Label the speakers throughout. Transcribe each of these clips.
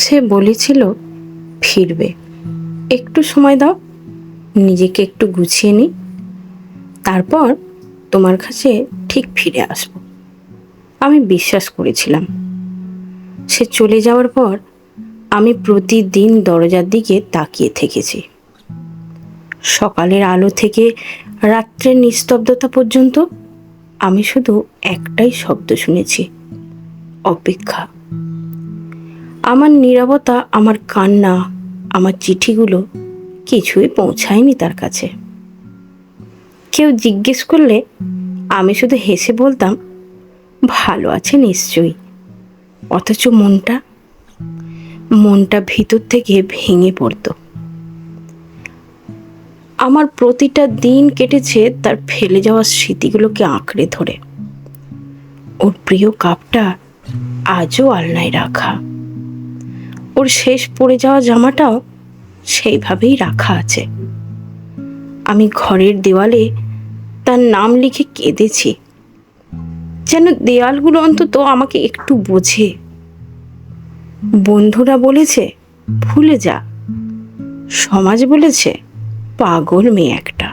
Speaker 1: সে বলেছিল ফিরবে, একটু সময় দাও, নিজেকে একটু গুছিয়ে নিই, তারপর তোমার কাছে ঠিক ফিরে আসব। আমি বিশ্বাস করেছিলাম। সে চলে যাওয়ার পর আমি প্রতিদিন দরজার দিকে তাকিয়ে থেকেছি। সকালের আলো থেকে রাত্রের নিস্তব্ধতা পর্যন্ত আমি শুধু একটাই শব্দ শুনেছি, অপেক্ষা। আমার নীরবতা, আমার কান্না, আমার চিঠিগুলো কিছুই পৌঁছায়নি তার কাছে। কেউ জিজ্ঞেস করলে আমি শুধু হেসে বলতাম, ভালো আছে নিশ্চয়ই। অথচ মনটা ভিতর থেকে ভেঙে পড়তো। আমার প্রতিটা দিন কেটেছে তার ফেলে যাওয়া স্মৃতিগুলোকে আঁকড়ে ধরে। ওর প্রিয় কাপটা আজও আলনায় রাখা, ওর শেষ পড়ে যাওয়া জামাটাও সেইভাবেই রাখা আছে। আমি ঘরের দেওয়ালে তার নাম লিখে কেঁদেছি, যেন দেয়ালগুলো অন্তত আমাকে একটু বোঝে। বন্ধুরা বলেছে ভুলে যা, সমাজ বলেছে পাগল মেয়ে একটা,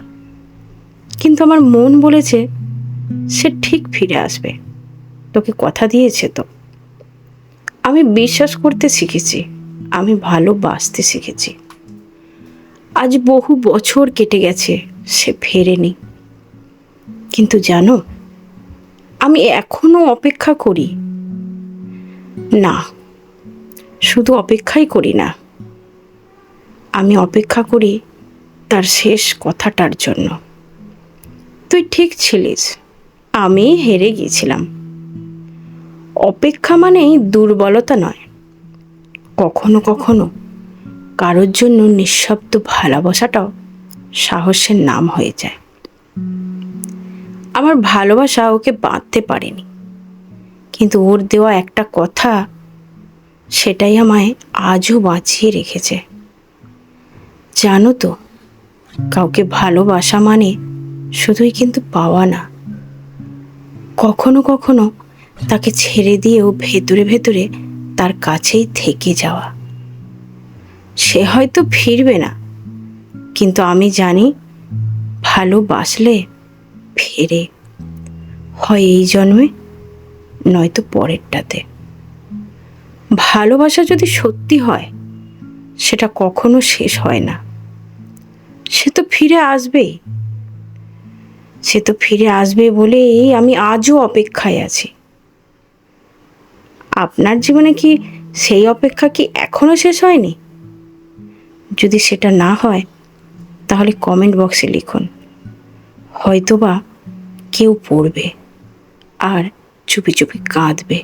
Speaker 1: কিন্তু আমার মন বলেছে সে ঠিক ফিরে আসবে, তোকে কথা দিয়েছে তো। আমি বিশ্বাস করতে শিখেছি, আমি ভালোবাসতে শিখেছি। আজ বহু বছর কেটে গেছে, সে ফেরেনি। কিন্তু জানো, আমি এখনো অপেক্ষা করি। না, শুধু অপেক্ষাই করি না, আমি অপেক্ষা করি তার শেষ কথাটার জন্য। তুই ঠিক ছিলিস, আমি হেরে গিয়েছিলাম। অপেক্ষা মানেই দুর্বলতা নয়, কখনো কখনো কারোর জন্য নিঃশব্দ ভালোবাসাটাও সাহসের নাম হয়ে যায়। আমার ভালোবাসা ওকে বাঁধতে পারেনি, কিন্তু ওর দেওয়া একটা কথা, সেটাই আমায় আজও বাঁচিয়ে রেখেছে। জানো তো, কাউকে ভালোবাসা মানে শুধুই কিন্তু পাওয়া না, কখনো কখনো তাকে ছেড়ে দিয়েও ভেতরে ভেতরে তার কাছেই থেকে যাওয়া। সে হয়তো ফিরবে না, কিন্তু আমি জানি ভালোবাসলে ফেরে, হয় এই জন্মে, নয়তো পরেরটাতে। ভালোবাসা যদি সত্যি হয়, সেটা কখনো শেষ হয় না। সে তো ফিরে আসবেই, সে তো ফিরে আসবে বলেই আমি আজও অপেক্ষায় আছি। আপনার জীবনে কি সেই অপেক্ষা কি এখনো শেষ হয়নি? যদি সেটা না হয়, তাহলে কমেন্ট বক্সে লিখুন, হয়তোবা কেউ পড়বে আর চুপি চুপি কাঁদবে।